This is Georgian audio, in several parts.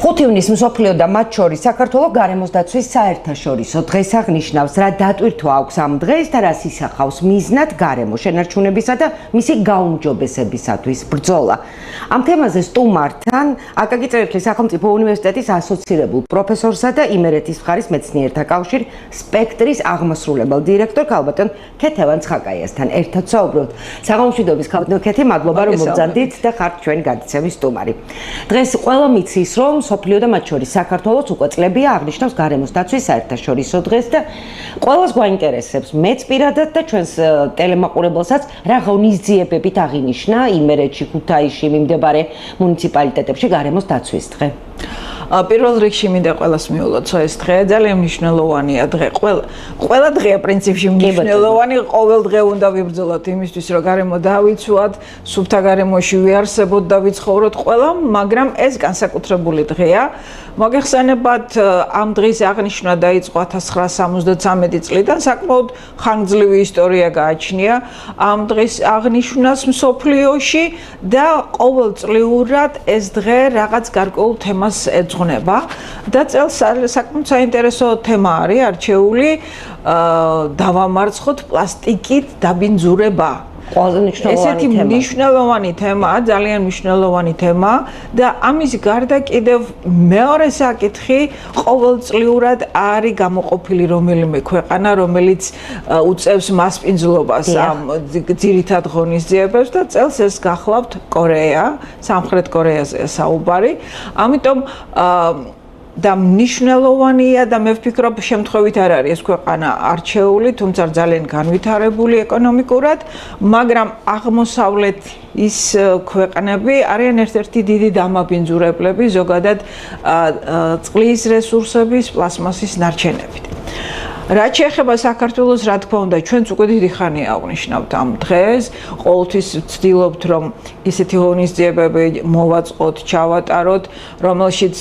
5 ივნის მსოფლიო და მათ შორის საქართველოს გარემოს დაცვის საერთაშორისო დღეს აღნიშნავს, რა დატვირთვა აქვს ამ დღეს და რას ისახავს მიზნად გარემო შენარჩუნებისა და მისი გაუმჯობესებისათვის ბრძოლა. Ამ თემაზე სტუმართან აკაკი წერეთლის სახელმწიფო უნივერსიტეტის ასოცირებულ პროფესორსა და იმერეთის მხარის მეცნიერთა კავშირ სპექტრის აღმასრულებელ დირექტორ ქალბატონ ქეთევან ცხაკაიასთან ერთად საუბრობთ. საღამომშვიდობის ქალბატონ ქეთი, მადლობა რომ მოგზავნით და ხართ ჩვენი გადაცემის სტუმარი. დღეს ყველა მიცის რომ სოფლიო და მათ შორის საქართველოს უკვე წლებია აღნიშნავს გარემოს დაცვის საერთაშორისო დღეს და ყველას გვაინტერესებს მეც პირადად და ჩვენს ტელემაყურებელსაც რა ღონისძიებებით აღინიშნა იმერეთში, ქუთაისში მიმდებარე მუნიციპალიტეტებში გარემოს დაცვის დღე. პირველ რიგში მინდა ყველას მიულოცო ეს დღე ძალიან მნიშვნელოვანია დღე ყველა დღეა პრინციპში მნიშვნელოვანი ყოველ დღე უნდა ვიბრძოლოთ იმისთვის რომ გარემო დავიცვათ სუფთა გარემოში ვიარსებოთ და ვიცხოვროთ ყველა მაგრამ ეს განსაკუთრებული დღეა მოგეხსენებათ ამ დღის აღნიშვნა დაიწყო 1973 წლიდან საკმაოდ ხანგრძლივი ისტორია გააჩნია ამ დღის აღნიშვნას მსოფლიოში და ყოველწლიურად ეს დღე რაღაც გარკვეულ თემას ეძღვნება და წელს საკმაოდ საინტერესო თემა არის არჩეული დავამარცხოთ პლასტიკით დაბინძურება. ესეთი მნიშვნელოვანი თემაა, ძალიან მნიშვნელოვანი თემა და ამის გარდა კიდევ მეორე საკითხი ყოველწლიურად არის გამოყოფილი რომელიმე ქვეყანა, რომელიც უწევს მასპინძლობას ამ ძირითად ღონისძიებებს და წელს ეს გახლავთ კორეა, სამხრეთ კორეაზეა საუბარი. ამიტომ და მნიშვნელოვანია და მე ვფიქრობ შემთხვევით არ არის ეს ქვეყანა არჩეული, თუმცა ძალიან განვითარებული ეკონომიკურად, მაგრამ აღმოსავლეთის ქვეყნები არიან ერთ-ერთი დიდი დამაბინძურებლები ზოგადად წყლის რესურსების, პლასმასის ნარჩენებით. რაც შეეხება საქართველოს, რა თქმა უნდა, ჩვენც უკვე დიდი ხანია აღნიშნავთ ამ დღეს, ყოველთვის ვცდილობთ, რომ ისეთი ღონისძიებები მოვაწყოთ, ჩავატაროთ, რომელშიც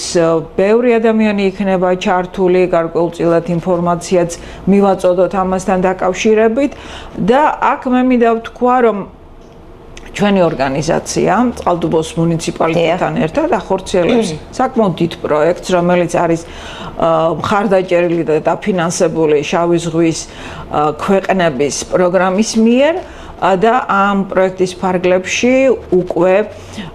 ბევრი ადამიანი იქნება ჩართული, გარკვეულწილად ინფორმაციაც მივაწოდოთ ამასთან დაკავშირებით და აქ მე მინდა ვთქვა, რომ ჩვენი ორგანიზაცია წყალტუბოს მუნიციპალიტეტთან ერთად ახორციელებს საკმაოდ დიდ პროექტს, რომელიც არის მხარდაჭერილი და დაფინანსებული შავი ზღვის ქვეყნების პროგრამის მიერ და ამ პროექტის ფარგლებში უკვე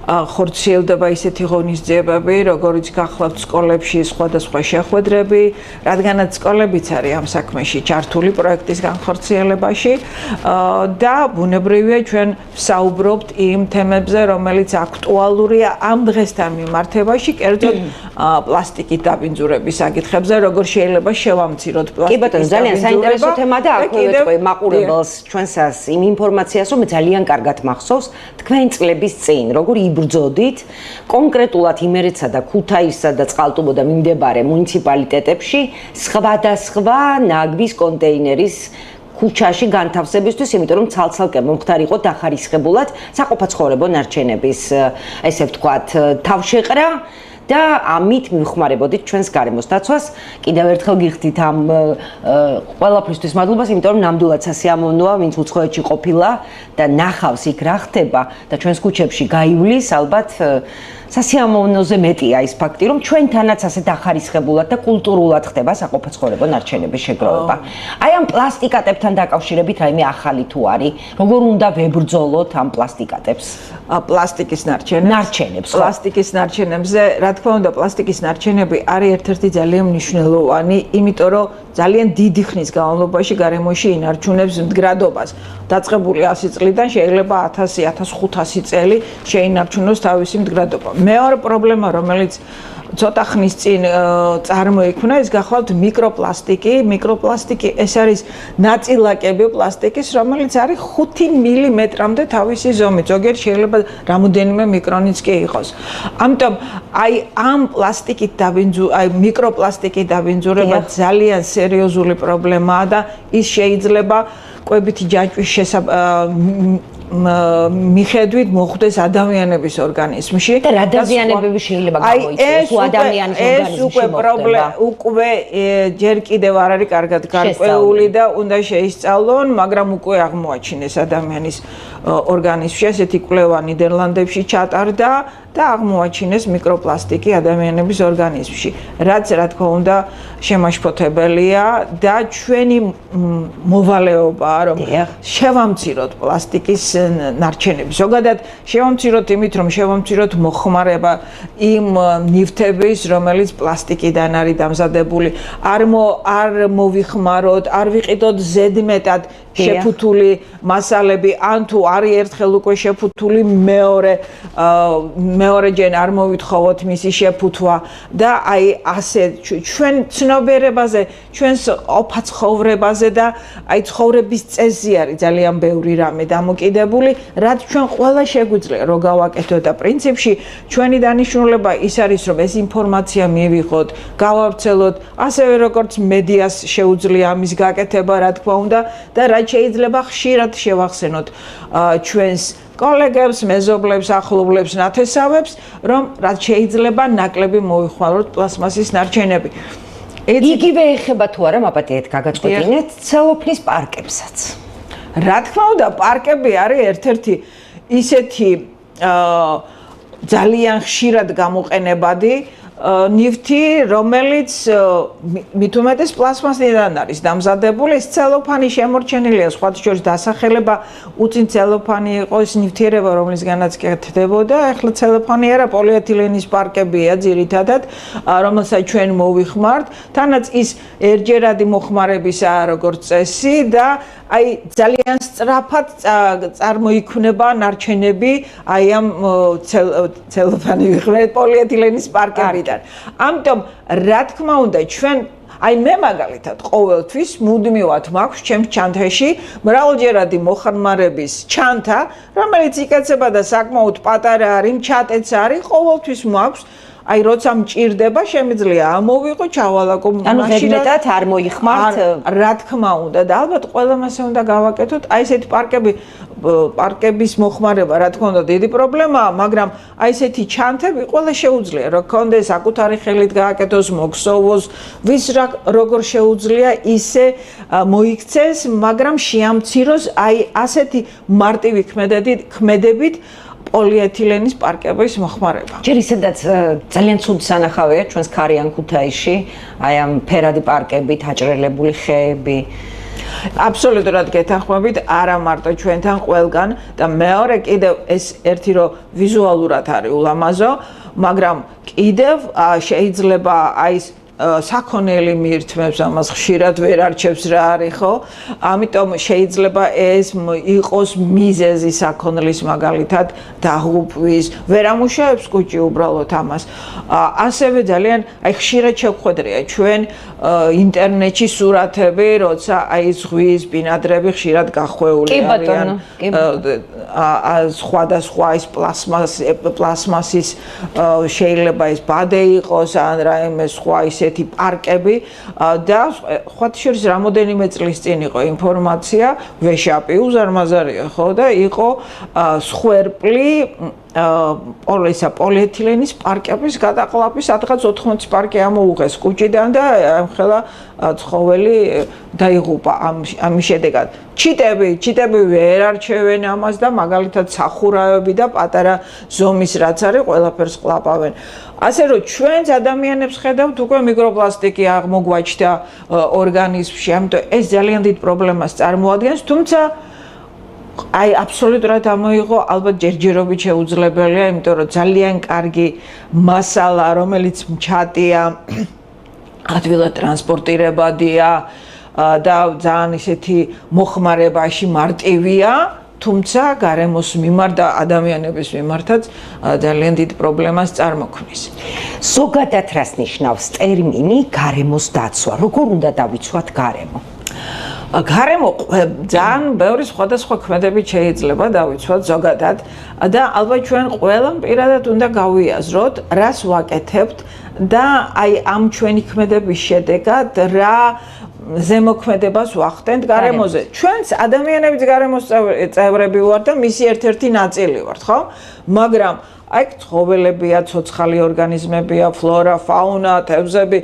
ხორციელდება ისეთი ღონისძიებები, როგორიც გახლავთ სკოლებში სხვადასხვა შეხვედრები, რადგანაც სკოლებიც არის ამ საქმეში ჩართული პროექტის განხორციელებაში და ბუნებრივია ჩვენ ვსაუბრობთ იმ თემებზე, რომელიც აქტუალურია ამ დღესთან მიმართებაში, კერძოდ პლასტიკით დაბინძურების საკითხებზე, როგორ შეიძლება შევამციროთ პლასტიკის. კი ბატონო, ძალიან საინტერესო თემა და აქვე ვეთქვი მაყურებელს ჩვენსას იმ ინფორმაციას, რომ ძალიან კარგად მახსოვს თქვენ წლების წინ, როგორ იბრძოდით კონკრეტულად იმერეთსა და ქუთაისსა და წყალტუბო და მიმდებარე მუნიციპალიტეტებში სხვადასხვა ნაგვის კონტეინერის ქუჩაში განთავსებისთვის, იმიტომ რომ ცალ-ცალკე მომხდარ იყო დახარისხებულად საყოფაცხოვრებო ნარჩენების, ესე ვთქვათ, თავშეყრა და ამით მივხმარებოდით ჩვენს გარემოს დაცვას. კიდევ ერთხელ გიხდით ამ ყველაფრისთვის მადლობას, იმიტომ რომ ნამდვილად სასიამოვნოა, ვინც უცხოეთში ყოფილა და ნახავს იქ რა ხდება და ჩვენს ქუჩებში გაივლის, ალბათ სასიამოვნოზე მეტია ის ფაქტი, რომ ჩვენთანაც ასე დახარისხებულად და კულტურულად ხდება საყოფაცხოვრებო ნარჩენების შეგროვება. აი ამ პლასტიკატებთან დაკავშირებით რაიმე ახალი თუ არის, როგორ უნდა ვებრძოლოთ ამ პლასტიკატებს? პლასტიკის ნარჩენებს. პლასტიკის ნარჩენებზე, რა თქმა უნდა, პლასტიკის ნარჩენები არის ერთ-ერთი ძალიან მნიშვნელოვანი, იმიტომ რომ ძალიან დიდი ხნის განმავლობაში გარემოში ინარჩუნებს მდგრადობას. დაწყებული 100 წლიდან შეიძლება 1000-1500 წელი შეინარჩუნოს თავისი მდგრადობა. მეორე პრობლემა, რომელიც ცოტა ხნის წინ წარმოიქმნა, ის გახლავთ მიკროპლასტიკი. მიკროპლასტიკი ეს არის ნაწილაკები პლასტიკის, რომელიც არის 5 მილიმეტრამდე თავისი ზომით. ზოგიერთ შეიძლება რამოდენიმე მიკრონიც კი იყოს. ამიტომ აი ამ მიკროპლასტიკით დაბინძურება ძალიან სერიოზული პრობლემაა და ის შეიძლება კვებითი ჯაჭვის მიხედვით მოხვდეს ადამიანების ორგანიზმში და რა დაზიანებები შეიძლება გამოიწვიოს ადამიანის ორგანიზმში უკვე ჯერ კიდევ არ არის კარგად გარკვეული და უნდა შეისწავლონ, მაგრამ უკვე აღმოაჩინეს ადამიანის ორგანიზმში ესეთი კვლევა ნიდერლანდებში ჩატარდა და აღმოაჩინეს მიკროპლასტიკი ადამიანების ორგანიზმში. რაც რა თქმა უნდა შემაშფოთებელია და ჩვენი მოვალეობაა რომ შევამციროთ პლასტიკის ნარჩენები. ზოგადად შევამციროთ იმით რომ შევამციროთ მოხმარება იმ ნივთების რომელიც პლასტიკიდან არის დამზადებული. არ მოვიხმაროთ, არ ვიყიდოთ ზედმეტად შეფუთული მასალები, ან თუ არის ერთხელ უკვე შეფუთული მეორეჯერ არ მოვითხოვოთ მისი შეფუთვა და აი ასე ჩვენ ცნობიერებაზე, ჩვენს ყოფა ცხოვრებაზე და აი ცხოვრების წესზე არის ძალიან ბევრი რამე დამოკიდებული, რაც ჩვენ ყველა შეგვიძლია რომ გავაკეთოთ და პრინციპში ჩვენი დანიშნულება ის არის რომ ეს ინფორმაცია მივიღოთ, გავავრცელოთ, ასევე როგორც მედიას შეუძლია ამის გაკეთება, რა თქმა უნდა და რაც შეიძლება ხშირად შევახსენოთ ჩვენს კოლეგებს, მეზობლებს, ახლობლებს, ნათესავებს, რომ რაც შეიძლება ნაკლები მოიხმაროთ პლასმასის ნარჩენები. იგივე ეხება თუ არა, მაპატიეთ გაგაწყვეტინეთ ცელოფნის პარკებსაც. რა თქმა უნდა, პარკები არის ერთ-ერთი ისეთი ძალიან ხშირად გამოყენებადი ნივთი, რომელიც მით უმეტეს პლასმასიდან არის დამზადებული, ეს ცელოფანი შემორჩენილია, სხვა შორის დასახელება უწინ ცელოფანი იყო ეს ნივთიერება, რომლისგანაც კეთდებოდა, ახლა ცელოფანი არა, პოლიეთილენის პარკებია ძირითადად, რომელსაც ჩვენ მოვიხმართ, თანაც ის ერთჯერადი მოხმარებისაა როგორც წესი და აი ძალიან სწრაფად წარმოიქმნება ნარჩენები აი ამ ცელოფანი ვიხმარეთ პოლიეთილენის პარკებიდან. ამიტომ რა თქმა უნდა ჩვენ აი მე მაგალითად ყოველთვის მუდმივად მაქვს ჩემს ჩანთაში მრავალჯერადი მოხმარების ჩანთა, რომელიც იკეთება და საკმაოდ პატარა არის, ჩატეც არის, ყოველთვის მაქვს აი როცა მჭირდება შემიძლია ამოვიყო ჩავალაკო მაშინაც არ მოიხმართ რა თქმა უნდა და ალბათ ყველამ ასე უნდა გავაკეთოთ აი ესეთი პარკების მოხმარება რა თქმა უნდა დიდი პრობლემაა მაგრამ აი ესეთი ჩანთები ყველა შეუძლია რომ კონდეს საკუთარი ხელით გააკეთოს მოგსოვოს ვის როგორ შეუძლია ისე მოიქცეს მაგრამ შეამციროს აი ასეთი მარტივი ქმედებით პოლიეთილენის პარკების მოხმარება. ჯერ ისედაც ძალიან ცუდი სანახავია ჩვენს ქარიან ქუთაისში, აი ამ ფერადი პარკებით, აჭრელებული ხეები. აბსოლუტურად გეთანხმებით, არა მარტო ჩვენთან ყველგან და მეორე კიდევ ეს ერთი რომ ვიზუალურად არის ულამაზო, მაგრამ კიდევ შეიძლება აი საქონელი მირთმევს ამას ხშირად ვერ არჩევს რა არის ხო? ამიტომ შეიძლება ეს იყოს მიზეზი საქონლის მაგალითად დაღუპვის, ვერ ამუშავებს კუჭი უბრალოდ ამას. ასევე ძალიან აი ხშირად შევხვედრია ჩვენ ინტერნეტში სურათები, როცა აი ზღვის ბინადრები ხშირად გახვეული არიან. სხვადასხვა ის პლასმასის შეიძლება ეს ბადე იყოს ან რაიმე სხვა ისე პარკები და სხვა შორის რამოდენიმე წლის წინ იყო ინფორმაცია ვეშაპი უზარმაზარია ხო და იყო სხვერპლი პოლიეთილენის პარკების გადაყლაპი სადღაც 80 პარკი ამოუღეს კუჭიდან და ამხელა ცხოველი დაიღუპა ამის შედეგად. ჩიტები ვერ არჩევენ ამას და მაგალითად სახურავები და პატარა ზომის რაც არის ყველაფერს ყლაპავენ. ასე რომ ჩვენს ადამიანებს ხედავთ უკვე მიკროპლასტიკი აღმოგვაჩნდა ორგანიზმში, ამიტომ ეს ძალიან დიდ პრობლემას წარმოადგენს, თუმცა აი აბსოლუტურად ამოიღო ალბათ ჯერჯერობით შეუძლებელია, იმიტომ რომ ძალიან კარგი მასალა, რომელიც მჩატია, ადვილად ტრანსპორტირებადია და ძალიან ისეთი მოხმარებაში მარტივია, თუმცა გარემოს მიმართ და ადამიანების მიმართაც ძალიან დიდ პრობლემას წარმოქმნის. ზოგადად რას ნიშნავს ტერმინი გარემოს დაცვა? როგორ უნდა დავიცვათ გარემო? გარემო ძალიან ბევრი სხვადასხვა ქმედებით შეიძლება დავიცვათ ზოგადად და ალბათ ჩვენ ყველამ პირადად უნდა გავიაზროთ, რას ვაკეთებთ და აი ამ ჩვენი ქმედების შედეგად რა ზემოქმედებას ვახდენთ გარემოზე. ჩვენც ადამიანებიც გარემოს წევრები ვართ და მისი ერთ-ერთი ნაწილი ვართ, ხო? მაგრამ აი ცხოველებია, ცოცხალი ორგანიზმებია, ფლორა, ფაუნა, თევზები,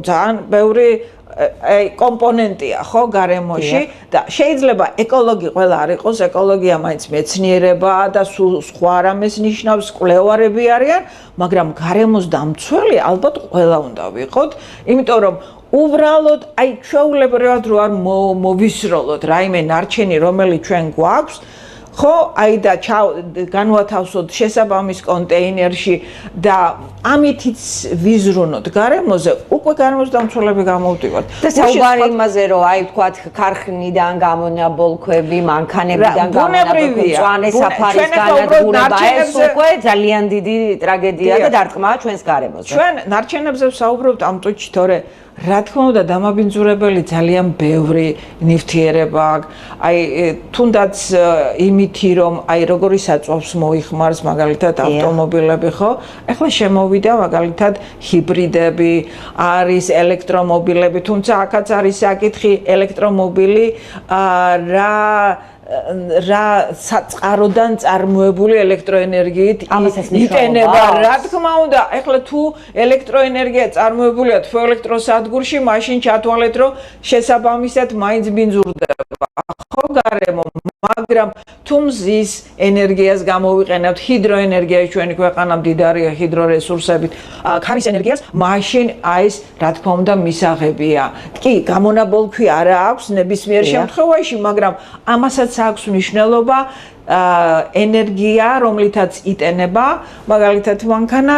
ძალიან ბევრი კომპონენტია ხო გარემოში და შეიძლება ეკოლოგი ყველა არ იყოს, ეკოლოგია მაინც მეცნიერებაა და სხვა რამეს ნიშნავს, კვლევარები არიან, მაგრამ გარემოს დამცველი ალბათ ყველა უნდა ვიყოთ, იმიტომ რომ უბრალოდ აი ჩვეულებრივად რო არ მოვისროლოთ რაიმე ნარჩენი რომელიც ჩვენ გვაქვს ხო აი და განვათავსოთ შესაბამის კონტეინერში და ამითიც ვიზრუნოთ გარემოზე უკვე გარემოს დამცველები გამოვდივართ და საუბარი იმაზე რომ აი ვთქვათ ქარხნიდან გამონაბოლქვები მანქანებიდან გამონაბოლქვები მწვანე საფარის განადგურება ეს უკვე ძალიან დიდი ტრაგედია და დარტყმაა ჩვენს გარემოზე ჩვენ ნარჩენებზე ვსაუბრობთ ამ წუთში თორე რა თქმა უნდა დამაბინძურებელი ძალიან ბევრი ნივთიერება აქვს აი თუნდაც იმითი რომ აი როგორი საწვავს მოიხმარს მაგალითად ავტომობილები ხო ეხლა შემოვიდა მაგალითად ჰიბრიდები არის ელექტრომობილები თუმცა აქაც არის საკითხი ელექტრომობილი რა საწყაროდან წარმოებული ელექტროენერგიით იტენება რა თქმა უნდა ეხლა თუ ელექტროენერგია წარმოებულია თვე ელექტროსადგურში მაშინ ჩათვალეთ რომ შესაბამისად მაინც ბინძურდება ხო გარემო მაგრამ თუ მზის ენერგიას გამოვიყენებთ ჰიდროენერგია ჩვენი ქვეყანა მდიდარია ჰიდრორესურსებით ქარის ენერგიას მაშინ აი ეს რა თქმა უნდა მისაღებია კი გამონაბოლქვი არა აქვს ნებისმიერ შემთხვევაში მაგრამ ამასაც აქვს მნიშვნელობა ენერგია რომლითაც იტენება მაგალითად მანქანა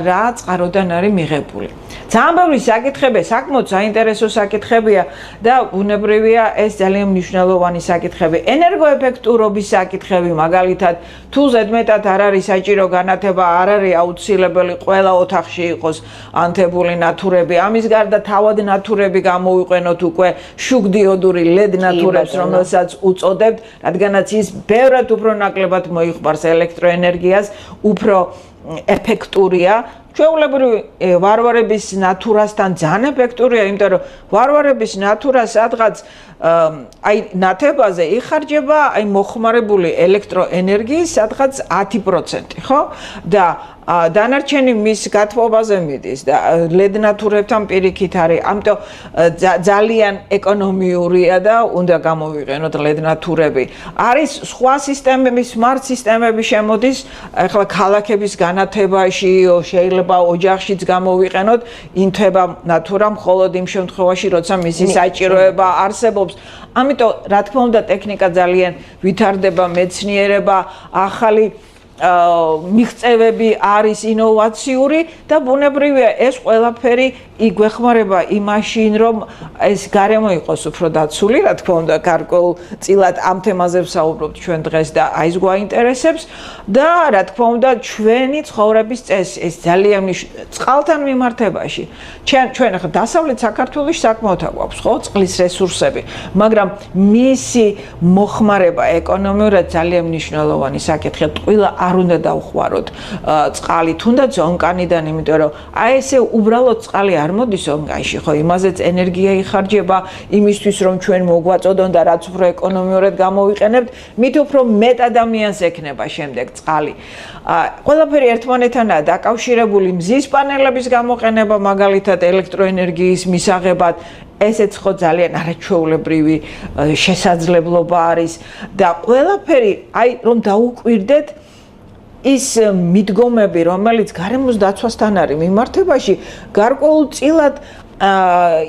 რა წყაროდან არის მიღებული ძალიან ბევრი საკითხები საკმაოდ საინტერესო საკითხებია და ბუნებრივია ეს ძალიან მნიშვნელოვანი საკითხები ენერგოეფექტურობის საკითხები მაგალითად თუ ზედმეტად არ არის საჭირო განათება არ არის აუცილებელი ყველა ოთახში იყოს ანთებული ნათურები ამის გარდა თავად ნათურები გამოვიყენოთ უკვე შუგდიოდური LED ნათურებს რომელსაც უწოდებთ რადგანაც ის ბევრად უფრო ნაკლებად მოიხმარს ელექტროენერგიას უფრო ეფექტურია ჩვეულებრივი ვარვარების ნათურასთან ძალიან ეფექტურია იმიტომ რომ ვარვარების ნათურა სადღაც აი ნათებაზე იხარჯება აი მოხმარებული ელექტროენერგიის სადღაც 10% ხო და დანარჩენი მის გათბობაზე მიდის და LED ნათურებთან პირიქით არის ამიტომ ძალიან ეკონომიურია და უნდა გამოვიყენოთ LED ნათურები არის სხვა სისტემები smart სისტემები შემოდის ახლა ქალაქების განათებაში შეიძლება ოჯახშიც გამოვიყენოთ ინთება ნათურა მხოლოდ იმ შემთხვევაში როცა მისი საჭიროება არსებობს ამიტომ რა თქმა უნდა ტექნიკა ძალიან ვითარდება მეცნიერება ახალი მიღწევები არის ინოვაციური და ბუნებრივია ეს ყველაფერი იგვეხმარება იმაშინ რომ ეს გარემო იყოს უფრო დაცული რა თქმა უნდა გარკვეულწილად ამ თემაზე ვსაუბრობთ ჩვენ დღეს და აი ეს გვაინტერესებს და რა თქმა უნდა ჩვენი ცხოვრების წესი ეს ძალიან წყალთან მიმართებაში ჩვენ ახლა დასავლეთ საქართველოში საკმაოდ აქვს ხო წყლის რესურსები მაგრამ მისი მოხმარება ეკონომიურად ძალიან მნიშვნელოვანი საკითხია ყველა არ უნდა დავხვაროთ წყალი თუნდაც ონკანიდან იმიტომ რომ აი ესე უბრალოდ წყალი არ მოდის ონკანში ხო იმაზეც ენერგია იხარჯება იმისთვის რომ ჩვენ მოგვაწოდონ და რაც უფრო ეკონომიურად გამოვიყენებთ მით უფრო მეტ ადამიანს ექნება შემდეგ წყალი ყველაფერი ერთმანეთთანაა დაკავშირებული მზის პანელების გამოყენება მაგალითად ელექტროენერგიის მისაღებად ესეც ხო ძალიან არაჩვეულებრივი შესაძლებლობა არის და ყველაფერი აი რომ დაუკვირდეთ ის მიდგომები რომელიც გარემოს დაცვასთან არის მიმართებაში გარკვეულწილად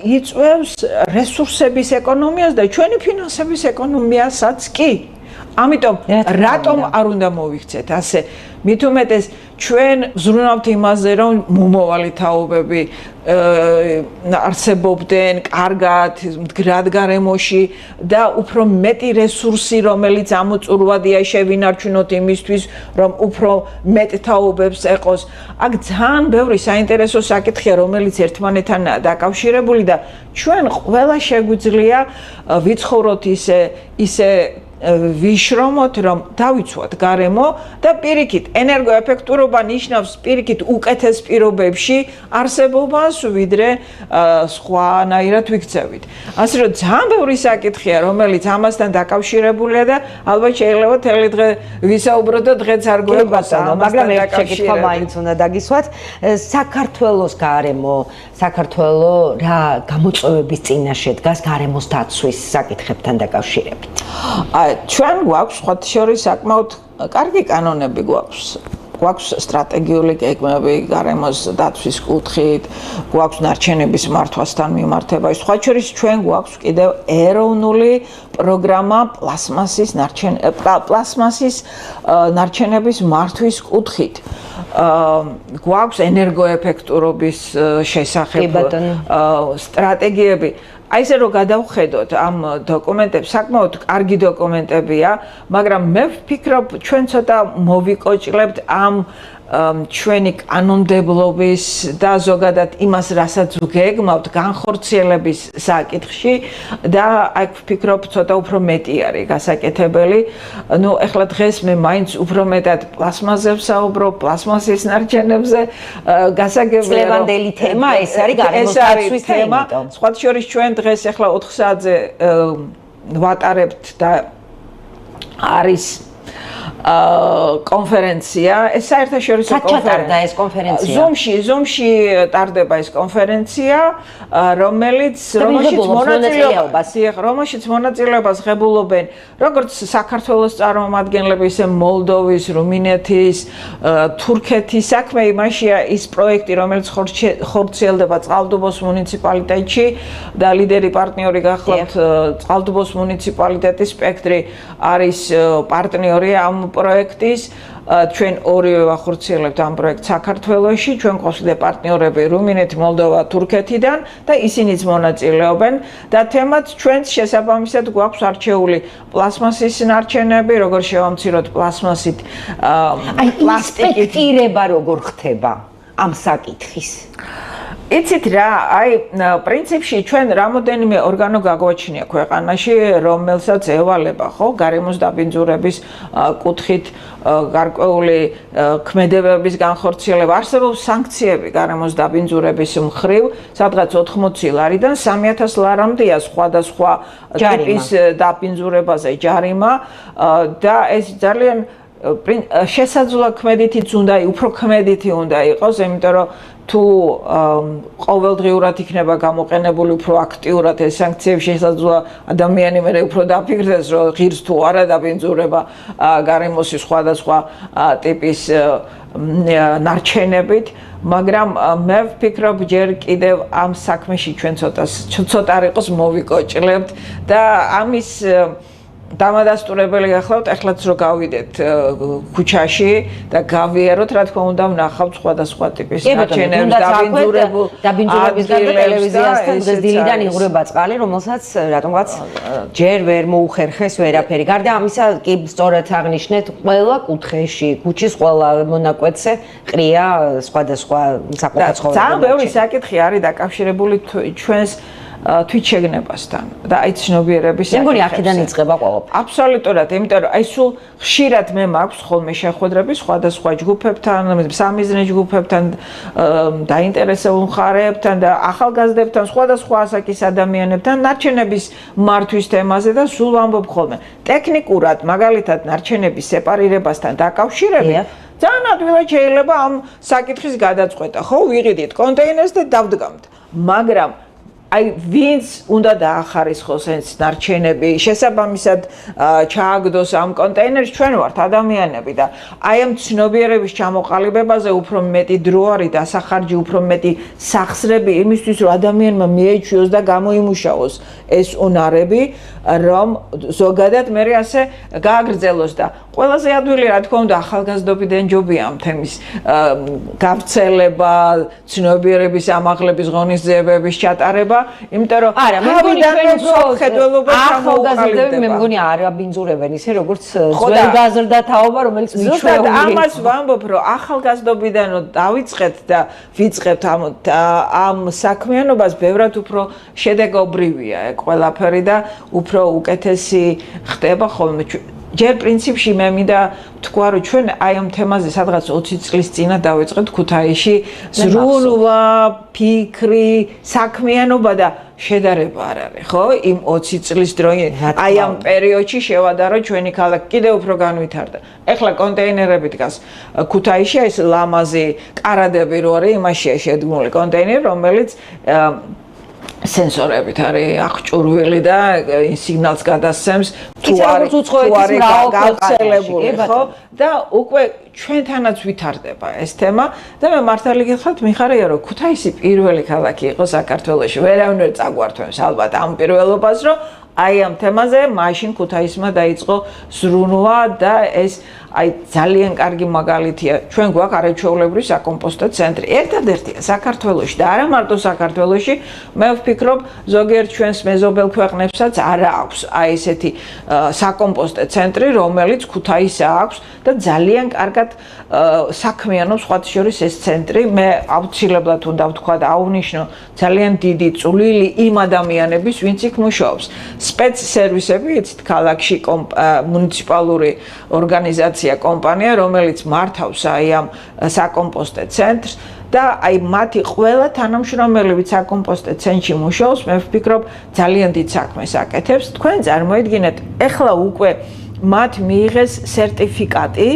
იწვევს რესურსების ეკონომიას და ჩვენი ფინანსების ეკონომიასაც კი ამიტომ რატომ არ უნდა მოვიქცეთ ასე მით უმეტეს ჩვენ ვზრუნავთ იმაზე რომ მომავალი თაობები არსებობდნენ კარგად მდგრად გარემოში და უფრო მეტი რესურსი რომელიც ამოწურვადია შევინარჩუნოთ იმისთვის რომ უფრო მეტ თაობებს ეყოს აქ ძალიან ბევრი საინტერესო საკითხია რომელიც ერთმანეთთანაა დაკავშირებული და ჩვენ ყველა შეგვიძლია ვიცხოვროთ ისე ვიშრომოთ, რომ დავიცვათ გარემო და პირიქით ენერგოეფექტურობა ნიშნავს პირიქით უკეთეს პირობებში არსებობას, ვიდრე სხვანაირად ვიქცევით. ასე რომ ძალიან ბევრი საკითხია, რომელიც ამასთან დაკავშირებულია და ალბათ შეიძლება თელი დღე ვისაუბროთ და დღეც არ გვეუბნებათ, მაგრამ ერთ შეკითხვა მაინც უნდა დაგისვათ. საქართველოს გარემო, საქართველოს რა გამოწვევების წინაშე დგას გარემოს დაცვის საკითხებთან დაკავშირებით? ჩვენ გვაქვს სხვათა შორის საკმაოდ კარგი კანონები გვაქვს სტრატეგიული გეგმები გარემოს დაცვის კუთხით, გვაქვს ნარჩენების მართვასთან მიმართება. სხვათა შორის ჩვენ გვაქვს კიდევ ეროვნული პროგრამა პლასმასის ნარჩენების მართვის კუთხით. გვაქვს ენერგოეფექტურობის შესახებ სტრატეგიები. აი ესე რომ გადავხედოთ ამ დოკუმენტებს, საკმაოდ კარგი დოკუმენტებია, მაგრამ მე ვფიქრობ, ჩვენ ცოტა მოვიკოჭლებთ ამ ჩვენი კანონმდებლობის და ზოგადად იმას, რასაც ვგეგმავთ განხორციელების საკითხში და აქ ვფიქრობ, ცოტა უფრო მეტი არის გასაკეთებელი. ნუ ეხლა დღეს მე მაინც უფრო მეტად პლასმაზე ვსაუბრობ, პლასმასის ნარჩენებზე, გასაგებია წლევანდელი თემა ეს არის გარემოს დაცვის თემა. სხვათა შორის ჩვენ დღეს ეხლა 4 საათზე ვატარებთ და არის კონფერენცია, ეს საერთაშორისო კონფერენცია. Zoom-ში ტარდება ეს კონფერენცია, რომელშიც მონაწილეობას ღებულობენ როგორც საქართველოს წარმომადგენლები, ისე მოლდოვის, რუმინეთის, თურქეთის. საქმე იმაშია ის პროექტი, რომელიც ხორციელდება წყალტუბოს მუნიციპალიტეტში და ლიდერი პარტნიორი გახლავთ წყალტუბოს მუნიციპალიტეტის სპექტრი არის პარტნიორი ამ პროექტის. ჩვენ ორივე ვახორციელებთ ამ პროექტს საქართველოში, ჩვენ გვყავს კიდე პარტნიორები რუმინეთი, მოლდოვა, თურქეთიდან და ისინიც მონაწილეობენ და თემად ჩვენს შესაბამისად გვაქვს არჩეული პლასმასის ნარჩენები, როგორ შევამციროთ პლასმასით პლასტიკით. ინსპექტირება როგორ ხდება ამ საკითხის? იცით რა, აი პრინციპში ჩვენ რამოდენიმე ორგანო გაგვაჩნია ქვეყანაში, რომელსაც ევალება, ხო, გარემოს დაბინძურების კუთხით გარკვეული ქმედებების განხორციელება. არსებობს სანქციები გარემოს დაბინძურების მხრივ, სადღაც 80 ლარიდან 3000 ლარამდეა სხვადასხვა ტიპის დაბინძურებაზე ჯარიმა და ეს ძალიან შესაძლოა ქმედითიც უნდა, უფრო ქმედითი უნდა იყოს, იმიტომ რომ თუ ყოველდღიურად იქნება გამოყენებული უფრო აქტიურად ეს სანქციები, შესაძლოა ადამიანი მე უფრო დაფიქრდეს, რომ ღირს თუ არა დაბინძურება გარემოს სხვადასხვა ტიპის ნარჩენებით, მაგრამ მე ვფიქრობ, ჯერ კიდევ ამ საქმეში ჩვენ ცოტა რიყოს მოვიკოჭლებთ და ამის დამადასტურებელი გახლავთ, ახლაც რო გავიდეთ ქუჩაში და გავიაროთ, რა თქმა უნდა, ვნახავთ სხვადასხვა ტიპის ნარჩენებს, დაბინძურების გარდა ტელევიზიასთან დღეს დილიდან იღვრება წყალი, რომელსაც რატომღაც ჯერ ვერ მოუხერხეს ვერაფერი. გარდა ამისა, კი სწორად აღნიშნეთ, ყველა კუთხეში, ქუჩის ყველა მონაკვეთზე ყრია სხვადასხვა საყოფაცხოვრებო. ძალიან ბევრი საკითხი არის დაკავშირებული ჩვენს თვითშეგნებასთან და აი ცნობიერების მე მგონი აქედან იწყება ყველაფერი. აბსოლუტურად, იმიტომ რომ აი სულ ხშირად მე მაქვს ხოლმე შეხვედრები სხვადასხვა ჯგუფებთან, სამიზნე ჯგუფებთან, დაინტერესებულ მხარეებთან და ახალგაზრდებთან, სხვადასხვა ასაკის ადამიანებთან ნარჩენების მართვის თემაზე და სულ ვამბობ ხოლმე. ტექნიკურად, მაგალითად, ნარჩენების სეპარირებასთან დაკავშირებით ძალიან ადვილად შეიძლება ამ საკითხის გადაწყვეტა, ხო, ვიყიდით კონტეინერს და დავდგამთ. მაგრამ აი ვინც უნდა დაახარისხოს ეს ნარჩენები, შესაბამისად ჩააგდოს ამ კონტეინერს, ჩვენ ვართ ადამიანები და აი ამ ცნობიერების ჩამოყალიბებაზე უფრო მეტი დრო არის დასახარჯი, უფრო მეტი სახსრები იმისთვის, რომ ადამიანმა მიეჩვიოს და გამოიმუშაოს ეს უნარები, რომ ზოგადად მე ასე გააგრძელოს და ყველაზე ადვილი რა თქმა უნდა ახალგაზრდობიდან ჯობია ამ თემის გავრცელება, ცნობიერების ამაღლების ღონისძიებების ჩატარება იმიტომ რომ არა, მე მგონი ხედველობა ახალგაზრდები მე მგონი არ აბინძურებენ ისე როგორც ძველგაზრდა თაობა, რომელიც მიჩვეულია. ზუსტად ამას ვამბობ, რომ ახალგაზრდობიდან რომ დავიწყეთ და ვიწყებთ ამ საქმიანობას, ბევრად უფრო შედეგობრივია ყველაფერი და უფრო უკეთესი ხდება ხოლმე. ჯერ პრინციპში მე მინდა თქვა, რომ ჩვენ აი ამ თემაზე სადღაც 20 წლის წინა დავიწყეთ ქუთაისში ზრუნვა, ფიქრი, საქმიანობა და შედარება არ არის, ხო? იმ 20 წლის დროინდ აი ამ პერიოდში შევადარო ჩვენი ქალაქი კიდევ უფრო განვითარდა. ეხლა კონტეინერები დგას ქუთაისში, ეს ლამაზი კარადები რო არის, იმაშია შედგმული კონტეინერი, რომელიც სენსორებით არის აღჭურვილი და სიგნალს გადასცემს თუ არის გავრცელებული, ხო? და უკვე ჩვენთანაც ვითარდება ეს თემა და მე მართალი გითხრათ, მიხარია რომ ქუთაისი პირველი ქალაქი იყო საქართველოში. ვერავინ ვერ წაგვართვენს ალბათ ამ პირველობას, რომ აი ამ თემაზე მაშინ ქუთაისმა დაიწყო ზრუნვა და ეს აი ძალიან კარგი მაგალითია. ჩვენ გვაქვს არაჩვეულებრივი საკომპოსტო ცენტრი. ერთადერთია საქართველოში და არა მარტო საქართველოში, მე ვფიქრობ, ზოგიერთ ჩვენს მეზობელ ქვეყნებსაც არ აქვს აი ესეთი საკომპოსტო ცენტრი, რომელიც ქუთაისს აქვს და ძალიან კარგად საქმიანობს სხვათა შორის ეს ცენტრი. მე აუცილებლად უნდა ვთქვა და აღვნიშნო ძალიან დიდი წვლილი იმ ადამიანების, ვინც იქ მუშაობს. სპეცსერვისები, იცით, ქალაქში მუნიციპალური ორგანიზაცია, კომპანია, რომელიც მართავს აი ამ საკომპოსტო ცენტრს და აი მათი ყველა თანამშრომელი, ვინც საკომპოსტო ცენტრში მუშაობს, მე ვფიქრობ, ძალიან დიდ საქმეს აკეთებს. თქვენ წარმოიდგინეთ, ეხლა უკვე მათ მიიღეს სერტიფიკატი,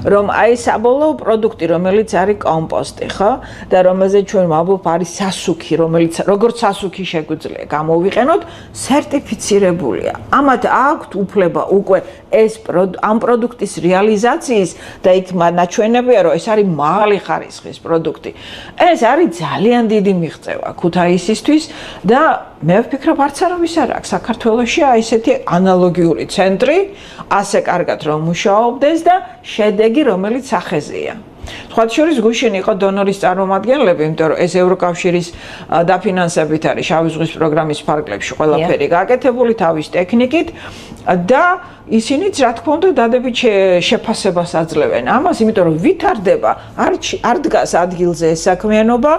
რომ აი საბოლოო პროდუქტი, რომელიც არის კომპოსტი, ხო? და რომელზე ჩვენ ვამბობ, არის სასუქი, რომელიც როგორც სასუქი შეგვიძლია გამოვიყენოთ, სერტიფიცირებულია. ამათ აქვთ უფლება უკვე ეს ამ პროდუქტის რეალიზაციის და იქ ნაჩვენებია, რომ ეს არის მაღალი ხარისხის პროდუქტი. ეს არის ძალიან დიდი მიღწევა ქუთაისისთვის და მე ვფიქრობ, არც არავის არ აქვს საქართველოში აი ესეთი ანალოგიური ცენტრი, ასე კარგად რომ მუშაობდეს და შედეგი, რომელიც სახეზეა. სხვათა შორის გუშინ იყო დონორის წარმომადგენლები, იმიტომ რომ ეს ევროკავშირის დაფინანსებით არის შავი ზღვის პროგრამის ფარგლებში ყველაფერი გაკეთებული თავის ტექნიკით და ისინიც რა თქმა უნდა დადებით შეფასებას აძლევენ ამას, იმიტომ რომ ვითარდება, არ დგას ადგილზე ეს საქმიანობა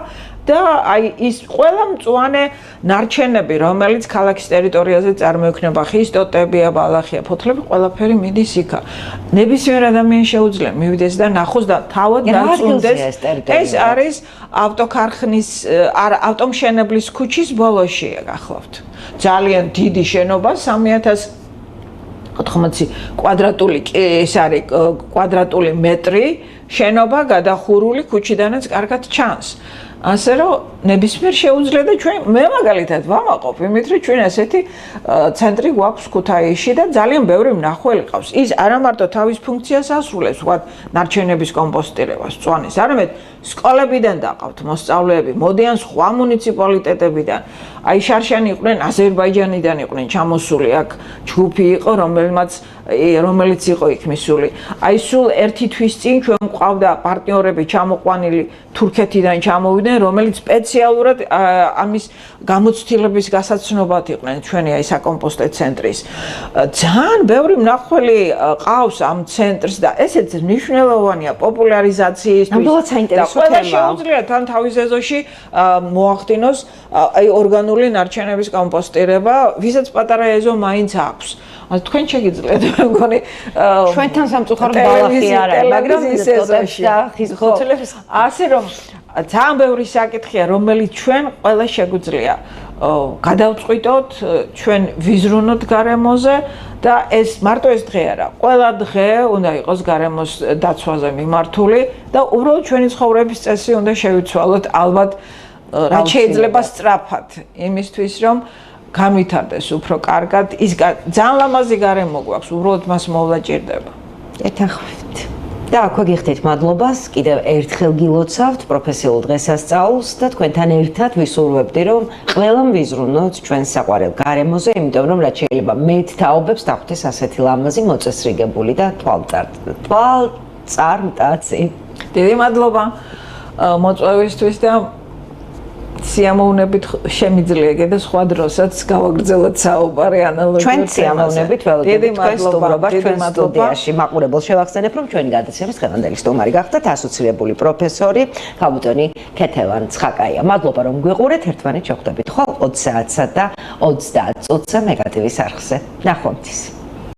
და აი ის ყველა მწვანე ნარჩენები, რომელიც ქალაქის ტერიტორიაზე წარმოიქმნება, ხის ტოტებია, ბალახია, ფოთლები, ყველაფერი მიდის იქა. ნებისმიერ ადამიანს შეუძლია მივიდეს და ნახოს და თავად დაწუნდეს. ეს არის ავტოქარხნის, ავტომშენებლის ქუჩის ბოლოშია გახლავთ. ძალიან დიდი შენობა 3080 კვადრატული, ეს არის კვადრატული მეტრი შენობა გადახურული ქუჩიდანაც კარგად ჩანს. ასე რომ ნებისმიერ შეუძლია და ჩვენ მე მაგალითად ვამაყობ იმით, რომ ჩვენ ასეთი ცენტრი გვაქვს ქუთაისში და ძალიან ბევრი მნახველი ყავს. ის არა მარტო თავის ფუნქციას ასრულებს, ვთქვათ, ნარჩენების კომპოსტირებას, წვანის, არამედ სკოლებიდან დაყავთ მოსწავლეები, მოდიან სხვა მუნიციპალიტეტებიდან. აი შარშანი იყვნენ, აზერბაიჯანიდან იყვნენ ჩამოსული, აქ ჯგუფი იყო, რომელიც იყო იქ მისული. აი სულ ერთი თვის წინ ჩვენ მყავდა პარტნიორები ჩამოყვანილი თურქეთიდან ჩამოვიდნენ, რომელიც სპეციალურად ამის გამოცდილების გასაცნობად იყვნენ ჩვენი აი საკომპოსტო ცენტრის. ძალიან ბევრი მნახველი ყავს ამ ცენტრს და ესეც მნიშვნელოვანია პოპულარიზაციისთვის. და ყველა შეუძლია თან თავის ეზოში მოახდინოს აი ორგანული ნარჩენების კომპოსტირება, ვისაც პატარა ეზო მაინც აქვს. თქვენ შეგიძლიათ მე მგონი ჩვენთან სამწუხაროდ ბალახი არ არის, მაგრამ ის ეზოში და ხის ფოთლებს ასე რომ ძალიან ბევრი საკითხია, რომელიც ჩვენ ყველა შეგვიძლია გადავწყვიტოთ, ჩვენ ვიზრუნოთ გარემოზე და ეს მარტო ეს დღე არა, ყველა დღე უნდა იყოს გარემოს დაცვაზე მიმართული და უბრალოდ ჩვენი ცხოვრების წესი უნდა შევიცვალოთ ალბათ რაც შეიძლება სწრაფად იმისთვის რომ განვითარდეს უფრო კარგად, ის ძალიან ლამაზი გარემო გვაქვს, უბრალოდ მას მოვლა ჭირდება. ეთანხმებით. და აქვე გიხდით მადლობას, კიდევ ერთხელ გილოცავთ პროფესიულ დღესასწაულს და თქვენთან ერთად ვისურვებდი, რომ ყველამ ვიზრუნოთ ჩვენს საყვარელ გარემოზე, იმიტომ რომ რაც შეიძლება მეტ თაობებს დახვდეს ასეთი ლამაზი მოწესრიგებული და თვალწარმტაცი. დიდი მადლობა მოწვევისთვის და სიამოვნებით შემიძლია და სხვა დროსაც გავაგრძელოთ საუბარი ანალოგიურ ჩვენ სიამოვნებით ველოდებით თქვენ სტუმრობა ჩვენ სტუდიაში მაყურებელს შევახსენებ რომ ჩვენი გადაცემის დღევანდელი სტუმარი გახდათ ასოცირებული პროფესორი ქაბუტონი ქეთევან ცხაკაია. მადლობა რომ გვიყურეთ, ერთმანეთს შევხვდებით ხოლ 20 საათსა და 30 წუთსა მეგატივის არხზე. ნახვამდის.